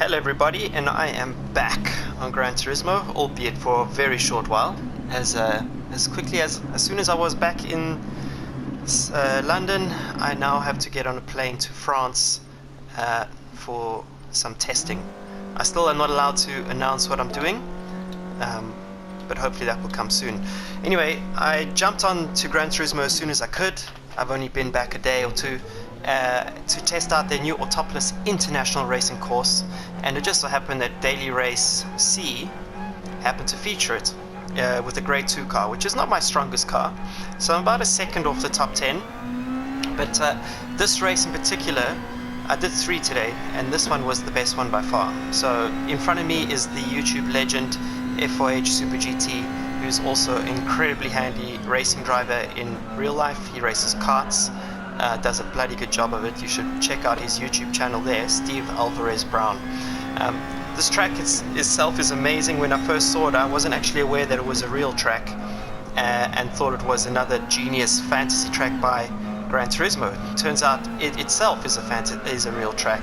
Hello everybody, and I am back on Gran Turismo, albeit for a very short while. As soon as I was back in London, I now have to get on a plane to France for some testing. I still am not allowed to announce what I'm doing, but hopefully that will come soon. Anyway, I jumped on to Gran Turismo as soon as I could. I've only been back a day or two to test out their new Autopolis international racing course, and it just so happened that Daily Race C happened to feature it with a Grade 2 car, which is not my strongest car, so I'm about a second off the top 10. But this race in particular, I did 3 today, and this one was the best one by far. So in front of me is the YouTube legend F4H Super GT, who's also an incredibly handy racing driver in real life. He races karts, does a bloody good job of it. You should check out his YouTube channel there, Steve Alvarez Brown. This track itself is amazing. When I first saw it, I wasn't actually aware that it was a real track, and thought it was another genius fantasy track by Gran Turismo. Turns out it itself is a real track.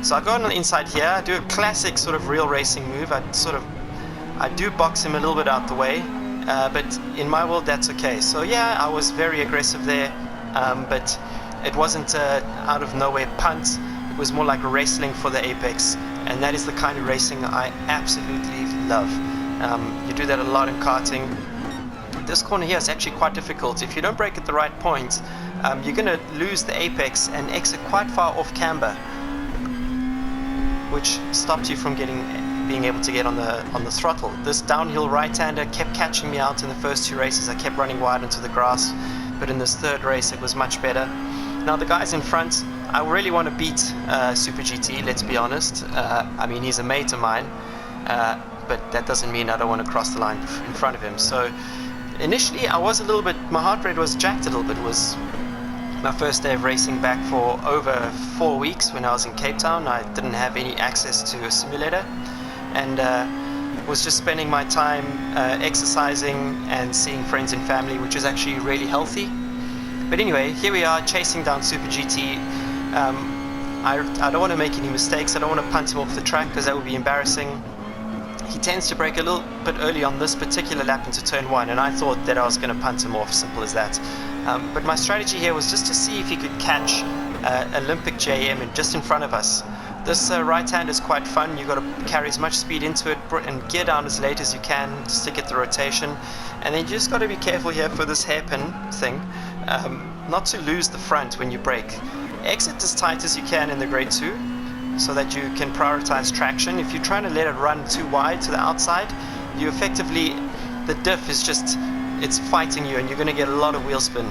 So I go on the inside here, I do a classic sort of real racing move. I do box him a little bit out the way, but in my world that's okay. So yeah, I was very aggressive there, but it wasn't out of nowhere punt. It was more like wrestling for the apex, and that is the kind of racing I absolutely love. You do that a lot in karting. This corner here is actually quite difficult. If you don't brake at the right point, you're going to lose the apex and exit quite far off camber, which stops you from being able to get on the throttle. This downhill right-hander kept catching me out in the first 2 races. I kept running wide into the grass, but in this 3rd race it was much better. Now the guys in front, I really want to beat Super GT, let's be honest. I mean, he's a mate of mine, but that doesn't mean I don't want to cross the line in front of him. So initially I was my heart rate was jacked a little bit. It was my first day of racing back for over 4 weeks when I was in Cape Town. I didn't have any access to a simulator, and was just spending my time exercising and seeing friends and family, which is actually really healthy. But anyway, here we are chasing down Super GT. I don't want to make any mistakes. I don't want to punt him off the track because that would be embarrassing. He tends to brake a little bit early on this particular lap into turn 1, and I thought that I was going to punt him off, simple as that. But my strategy here was just to see if he could catch Olympic JM just in front of us. This right hand is quite fun. You've got to carry as much speed into it and gear down as late as you can just to get the rotation. And then you just got to be careful here for this hairpin thing, not to lose the front when you brake. Exit as tight as you can in the Grade 2 so that you can prioritize traction. If you're trying to let it run too wide to the outside, you effectively, the diff is just, it's fighting you and you're going to get a lot of wheel spin.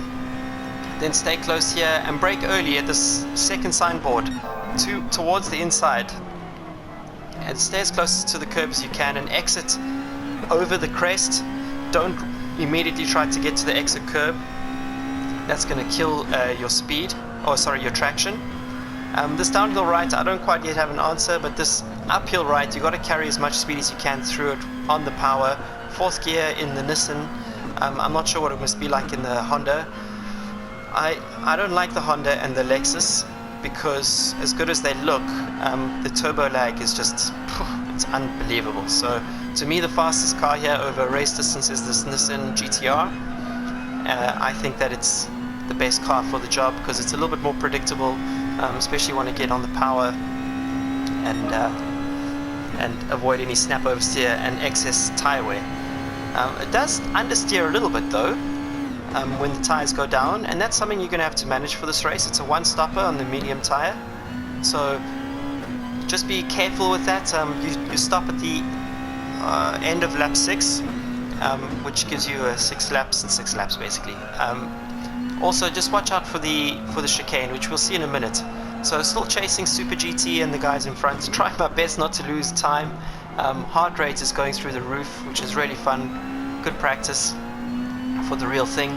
Then stay close here and brake early at this second signboard towards the inside, and stay as close to the curb as you can and exit over the crest. Don't immediately try to get to the exit curb. That's going to kill your speed, your traction. This downhill right, I don't quite yet have an answer, but this uphill right, you got to carry as much speed as you can through it on the power. 4th gear in the Nissan. I'm not sure what it must be like in the Honda. I don't like the Honda and the Lexus, because as good as they look, the turbo lag is just, it's unbelievable. So to me, the fastest car here over race distance is this Nissan GTR. I think that it's the best car for the job because it's a little bit more predictable, especially when you get on the power and avoid any snap oversteer and excess tire wear. It does understeer a little bit though, when the tires go down, and that's something you're going to have to manage for this race. It's a one-stopper on the medium tire, so just be careful with that. You stop at the end of lap 6, which gives you 6 laps and 6 laps basically. Also just watch out for the chicane, which we'll see in a minute. So still chasing Super GT and the guys in front, trying my best not to lose time. Heart rate is going through the roof, which is really fun, good practice for the real thing,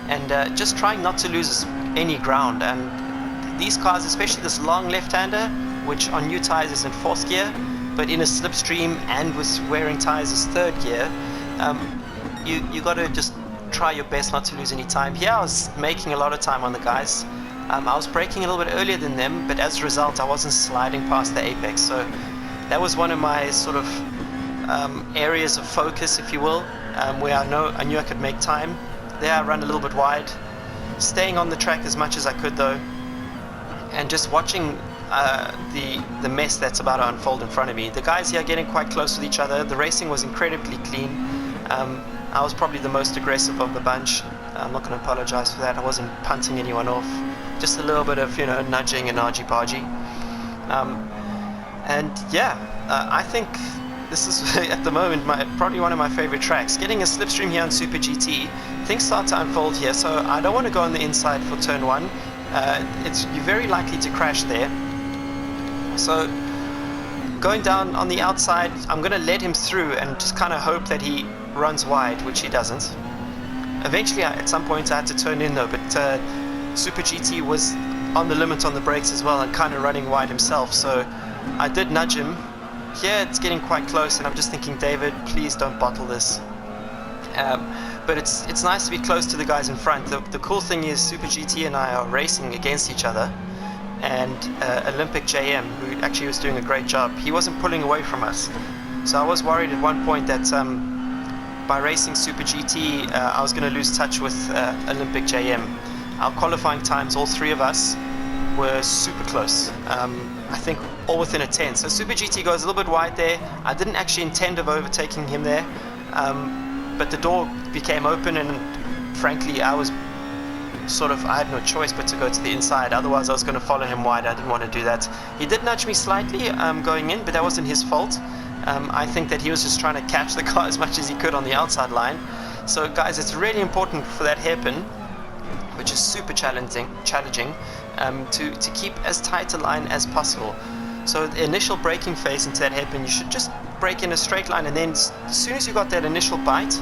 and just trying not to lose any ground. And these cars, especially this long left-hander, which on new tires is in 4th gear, but in a slipstream and with wearing tires is 3rd gear, you got to just try your best not to lose any time. Here I was making a lot of time on the guys. I was braking a little bit earlier than them, but as a result I wasn't sliding past the apex, so that was one of my sort of areas of focus, if you will, where I knew I could make time. There I run a little bit wide, staying on the track as much as I could though, and just watching the mess that's about to unfold in front of me. The guys here are getting quite close with each other. The racing was incredibly clean. I was probably the most aggressive of the bunch. I'm not going to apologize for that. I wasn't punting anyone off. Just a little bit of, nudging and argy-bargy. And yeah, I think this is at the moment probably one of my favorite tracks. Getting a slipstream here on Super GT, things start to unfold here, so I don't want to go on the inside for turn 1. You're very likely to crash there. So going down on the outside, I'm going to let him through and just kind of hope that he runs wide, which he doesn't. Eventually, at some point, I had to turn in though, but Super GT was on the limit on the brakes as well and kind of running wide himself, so I did nudge him. Here it's getting quite close and I'm just thinking, David, please don't bottle this. But it's nice to be close to the guys in front. The cool thing is Super GT and I are racing against each other, and Olympic JM, who actually was doing a great job, he wasn't pulling away from us. So I was worried at one point that by racing Super GT I was going to lose touch with Olympic JM. Our qualifying times, all three of us, were super close. I think all within a 10. So Super GT goes a little bit wide there. I didn't actually intend of overtaking him there, but the door became open, and frankly I had no choice but to go to the inside. Otherwise I was going to follow him wide. I didn't want to do that. He did nudge me slightly going in, but that wasn't his fault. I think that he was just trying to catch the car as much as he could on the outside line. So guys, it's really important for that hairpin, which is super challenging, to keep as tight a line as possible. So the initial braking phase into that hairpin, you should just brake in a straight line, and then as soon as you got that initial bite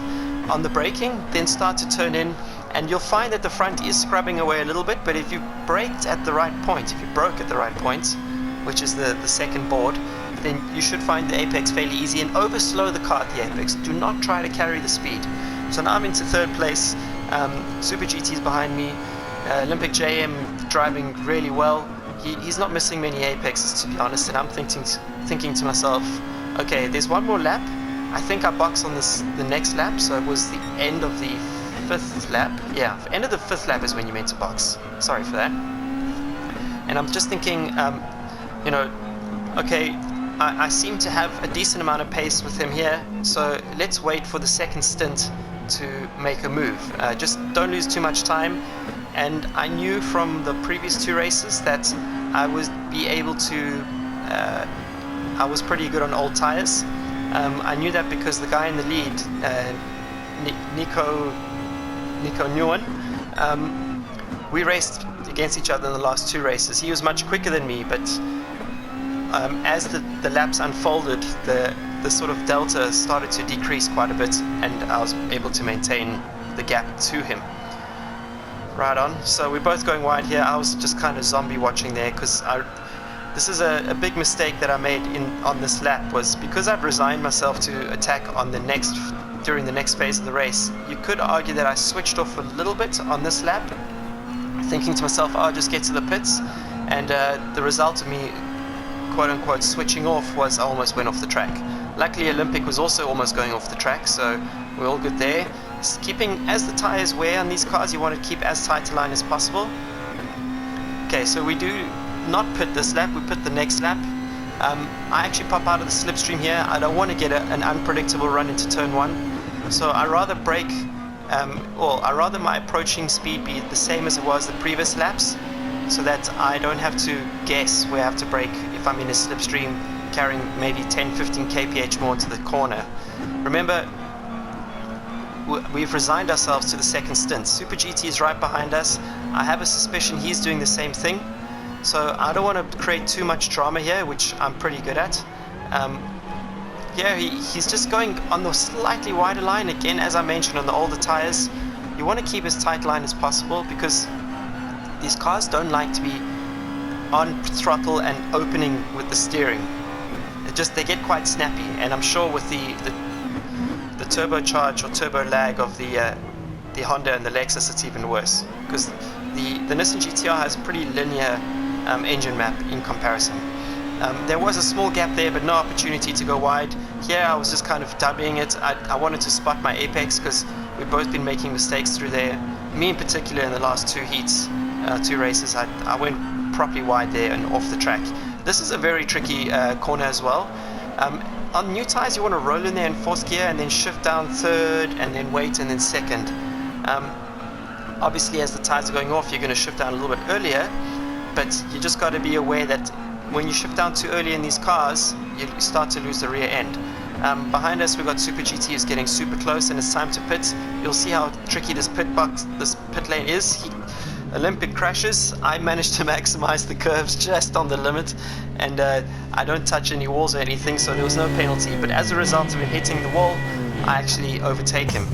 on the braking, then start to turn in, and you'll find that the front is scrubbing away a little bit. But if you braked at the right point, if you broke at the right point, which is the second board, then you should find the apex fairly easy, and overslow the car at the apex. Do not try to carry the speed. So now I'm into third place. Super GT is behind me. Olympic JM driving really well. He's not missing many apexes, to be honest, and I'm thinking to myself, okay, there's one more lap. I think I box on the next lap, so it was the end of the 5th lap. Yeah, end of the 5th lap is when you meant to box. Sorry for that. And I'm just thinking, okay, I seem to have a decent amount of pace with him here, so let's wait for the second stint to make a move. Just don't lose too much time. And I knew from the previous 2 races that I would be able to, I was pretty good on old tires. I knew that because the guy in the lead, Nico Nguyen, we raced against each other in the last 2 races. He was much quicker than me, but as the laps unfolded, the sort of delta started to decrease quite a bit, and I was able to maintain the gap to him. Right on. So we're both going wide here. I was just kind of zombie watching there, because this is a big mistake that I made on this lap, was because I've resigned myself to attack during the next phase of the race. You could argue that I switched off a little bit on this lap, thinking to myself, I'll just get to the pits, and the result of me quote-unquote switching off was I almost went off the track. Luckily Olympic was also almost going off the track, so we're all good there. As the tires wear on these cars, you want to keep as tight a line as possible. Okay, so we do not pit this lap, we pit the next lap. I actually pop out of the slipstream here. I don't want to get an unpredictable run into turn 1, so I rather brake, I rather my approaching speed be the same as it was the previous laps, so that I don't have to guess where I have to brake if I'm in a slipstream carrying maybe 10-15 kph more into the corner. Remember, we've resigned ourselves to the second stint. Super GT is right behind us. I have a suspicion he's doing the same thing, so I don't want to create too much drama here, which I'm pretty good at. Yeah, he's just going on the slightly wider line. Again, as I mentioned, on the older tires, you want to keep as tight line as possible, because these cars don't like to be on throttle and opening with the steering. They get quite snappy, and I'm sure with the turbocharge or turbo lag of the Honda and the Lexus, it's even worse, because the Nissan GTR has a pretty linear engine map in comparison. There was a small gap there, but no opportunity to go wide. Here I was just kind of doubling it. I wanted to spot my apex because we've both been making mistakes through there. Me in particular in the last two heats, two races, I went properly wide there and off the track. This is a very tricky corner as well. On new tyres you want to roll in there in fourth gear and then shift down third and then wait and then second. Obviously as the tyres are going off you're going to shift down a little bit earlier, but you just got to be aware that when you shift down too early in these cars you start to lose the rear end. Behind us we've got Super GT who's getting super close and it's time to pit. You'll see how tricky this pit lane is. Olympic crashes. I managed to maximize the curves just on the limit, and I don't touch any walls or anything, so there was no penalty, but as a result of him hitting the wall I actually overtake him.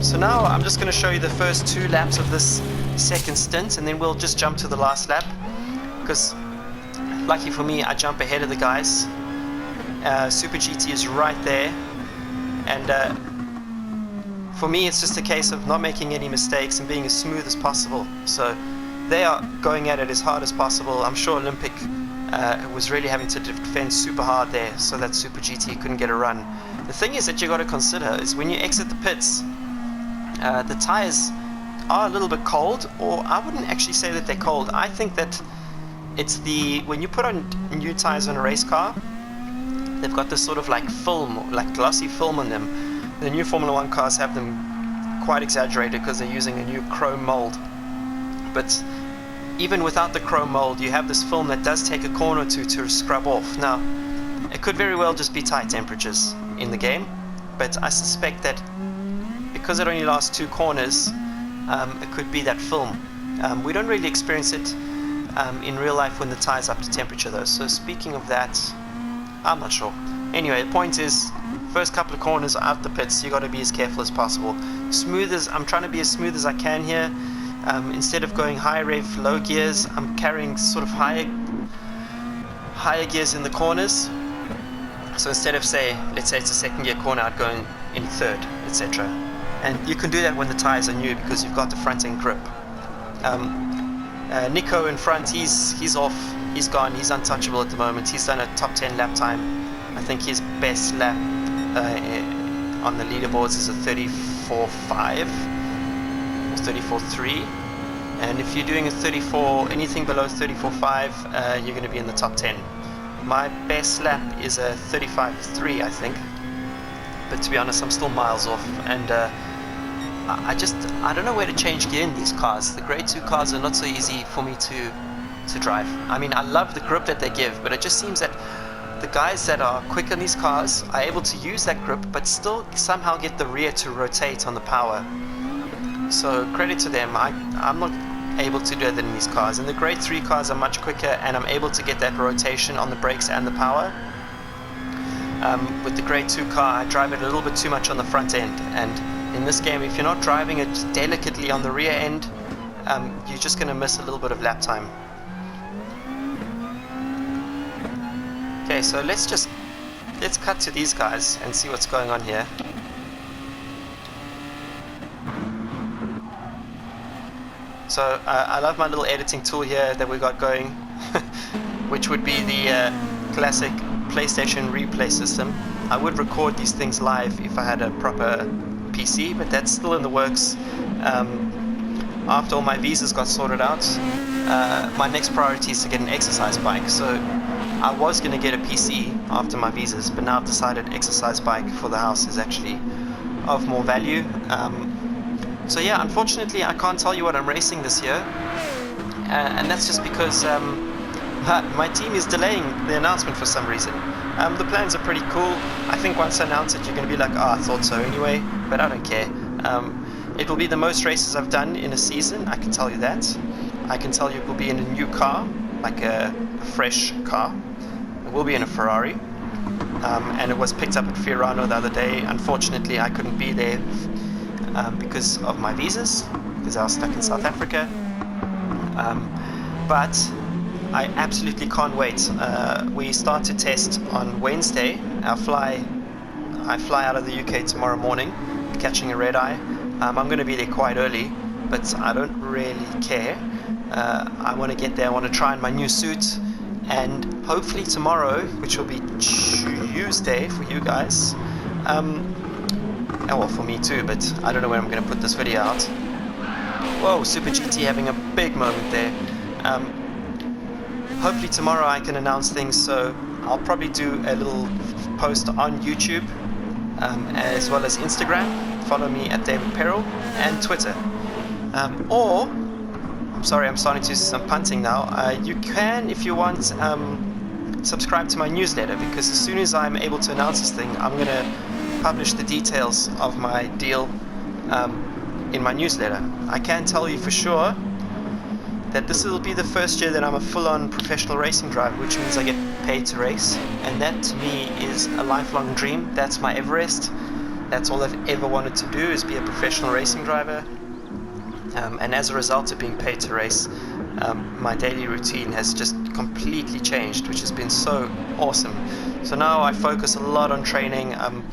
So now I'm just going to show you the first 2 laps of this second stint, and then we'll just jump to the last lap, because lucky for me I jump ahead of the guys. Super GT is right there, and for me it's just a case of not making any mistakes and being as smooth as possible. So they are going at it as hard as possible. I'm sure Olympic was really having to defend super hard there so that Super GT couldn't get a run. The thing is that you got to consider is when you exit the pits, the tires are a little bit cold, or I wouldn't actually say that they're cold. I think that it's when you put on new tires on a race car, they've got this sort of like film, like glossy film on them. The new Formula 1 cars have them quite exaggerated because they're using a new chrome mold. But even without the chrome mold, you have this film that does take a corner or two to scrub off. Now, it could very well just be tire temperatures in the game, but I suspect that because it only lasts 2 corners, it could be that film. We don't really experience it in real life when the tire's up to temperature though, so speaking of that, I'm not sure. Anyway, the point is, first couple of corners out the pits, you got to be as careful as possible. I'm trying to be as smooth as I can here. Instead of going high rev, low gears, I'm carrying sort of higher gears in the corners. So instead of let's say it's a second gear corner, I'd go in third, etc. And you can do that when the tires are new because you've got the front end grip. Nico in front, he's off, he's gone, he's untouchable at the moment. He's done a top 10 lap time. I think his best lap on the leaderboards is a 34.5 or 34.3, and if you're doing a 34, anything below 34.5, you're going to be in the top 10. My best lap is a 35.3, I think, but to be honest I'm still miles off, and I don't know where to change gear in these cars. The grade 2 cars are not so easy for me to drive. I mean, I love the grip that they give, but it just seems that the guys that are quick on these cars are able to use that grip but still somehow get the rear to rotate on the power. So credit to them. I'm not able to do that in these cars, and the grade 3 cars are much quicker and I'm able to get that rotation on the brakes and the power. With the grade 2 car I drive it a little bit too much on the front end, and in this game if you're not driving it delicately on the rear end, you're just going to miss a little bit of lap time. Okay, so let's cut to these guys and see what's going on here. So I love my little editing tool here that we got going, which would be the classic PlayStation replay system. I would record these things live if I had a proper PC, but that's still in the works. After all my visas got sorted out, my next priority is to get an exercise bike. So I was going to get a PC after my visas, but now I've decided exercise bike for the house is actually of more value. So yeah, unfortunately I can't tell you what I'm racing this year, and that's just because my team is delaying the announcement for some reason. The plans are pretty cool. I think once I announce it you're going to be like, oh, I thought so anyway, but I don't care. It will be the most races I've done in a season, I can tell you that. I can tell you it will be in a new car, like a fresh car. It will be in a Ferrari, and it was picked up at Fiorano the other day. Unfortunately I couldn't be there because of my visas, because I was stuck in South Africa, but I absolutely can't wait. We start to test on Wednesday. I fly out of the UK tomorrow morning, catching a red eye. I'm going to be there quite early, but I don't really care. I want to get there, I want to try on my new suit, and hopefully tomorrow, which will be Tuesday for you guys, well, for me too, but I don't know when I'm going to put this video out. Whoa, Super GT having a big moment there. Hopefully tomorrow I can announce things, so I'll probably do a little post on YouTube, as well as Instagram. Follow me at David Peril, and Twitter. Or, I'm sorry, I'm starting to do some punting now. You can, if you want, subscribe to my newsletter, because as soon as I'm able to announce this thing, I'm going to publish the details of my deal in my newsletter. I can tell you for sure that this will be the first year that I'm a full-on professional racing driver, which means I get paid to race, and that to me is a lifelong dream. That's my Everest. That's all I've ever wanted to do, is be a professional racing driver. And as a result of being paid to race, my daily routine has just completely changed, which has been so awesome. So now I focus a lot on training. I'm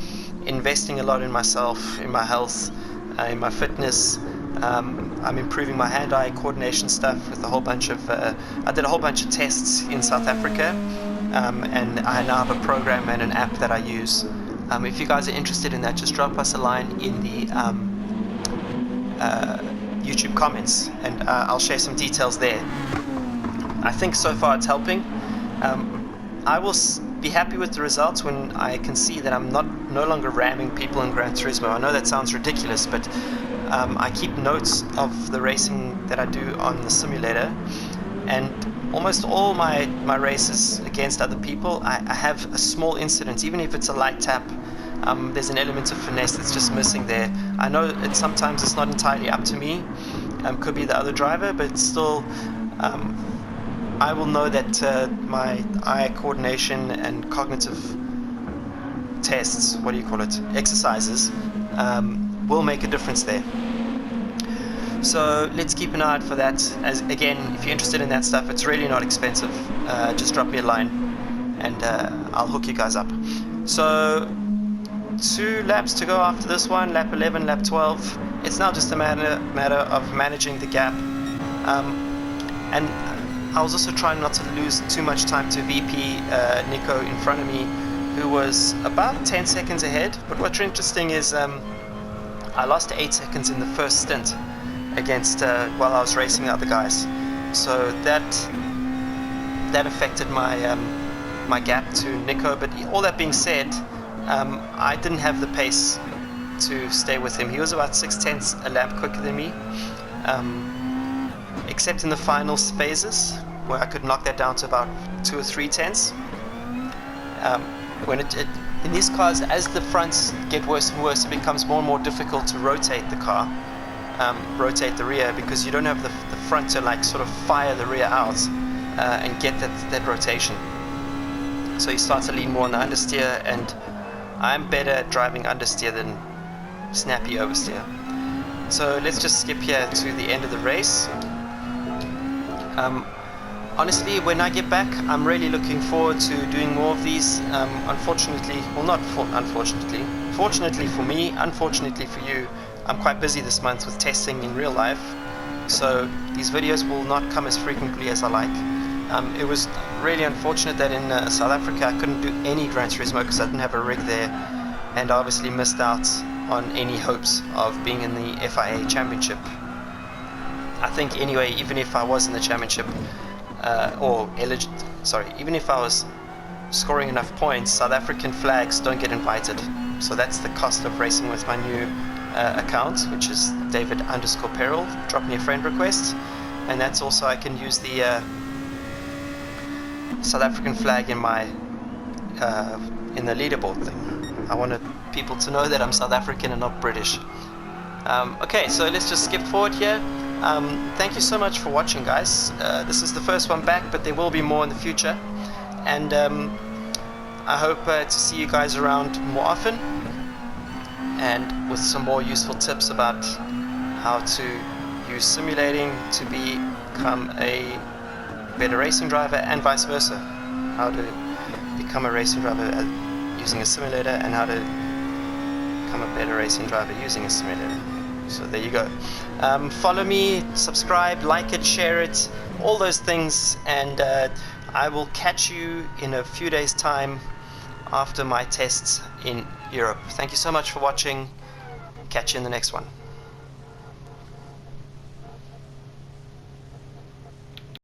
investing a lot in myself, in my health, in my fitness. I'm improving my hand-eye coordination stuff with a whole bunch of I did a whole bunch of tests in South Africa, and I now have a program and an app that I use. If you guys are interested in that, just drop us a line in the YouTube comments, and I'll share some details there. I think so far it's helping. I will be happy with the results when I can see that I'm no longer ramming people in Gran Turismo. I know that sounds ridiculous, but I keep notes of the racing that I do on the simulator, and almost all my races against other people, I have a small incident, even if it's a light tap. There's an element of finesse that's just missing there. I know sometimes it's not entirely up to me, could be the other driver, but still I will know that my eye coordination and cognitive tests, what do you call it, exercises, will make a difference there. So let's keep an eye out for that. As again, if you're interested in that stuff, it's really not expensive. Just drop me a line and I'll hook you guys up. So 2 laps to go after this one, lap 11, lap 12. It's now just a matter of managing the gap. And I was also trying not to lose too much time to VP Nico in front of me, who was about 10 seconds ahead. But what's interesting is I lost 8 seconds in the first stint against while I was racing the other guys. So that affected my my gap to Nico. But all that being said, I didn't have the pace to stay with him. He was about 0.6 a lap quicker than me, except in the final phases where I could knock that down to about 2 or 3 tenths. When in these cars, as the fronts get worse and worse, it becomes more and more difficult to rotate the car, rotate the rear, because you don't have the front to like sort of fire the rear out and get that rotation. So you start to lean more on the understeer, and I'm better at driving understeer than snappy oversteer. So let's just skip here to the end of the race. Honestly, when I get back, I'm really looking forward to doing more of these. Unfortunately, well, not unfortunately, fortunately for me, unfortunately for you, I'm quite busy this month with testing in real life, so these videos will not come as frequently as I like. It was really unfortunate that in South Africa I couldn't do any Gran Turismo because I didn't have a rig there, and I obviously missed out on any hopes of being in the FIA Championship. I think anyway, even if I was in the championship, even if I was scoring enough points, South African flags don't get invited. So that's the cost of racing with my new account, which is David_Peril. Drop me a friend request, and that's also I can use the South African flag in my in the leaderboard thing. I wanted people to know that I'm South African and not British. Okay, so let's just skip forward here. Thank you so much for watching, guys. This is the first one back, but there will be more in the future, and I hope to see you guys around more often, and with some more useful tips about how to use simulating to become a better racing driver, and vice versa, how to become a racing driver using a simulator, and how to become a better racing driver using a simulator. So there you go. Follow me, subscribe, like it, share it, all those things, and I will catch you in a few days' time after my tests in Europe. Thank you so much for watching. Catch you in the next one.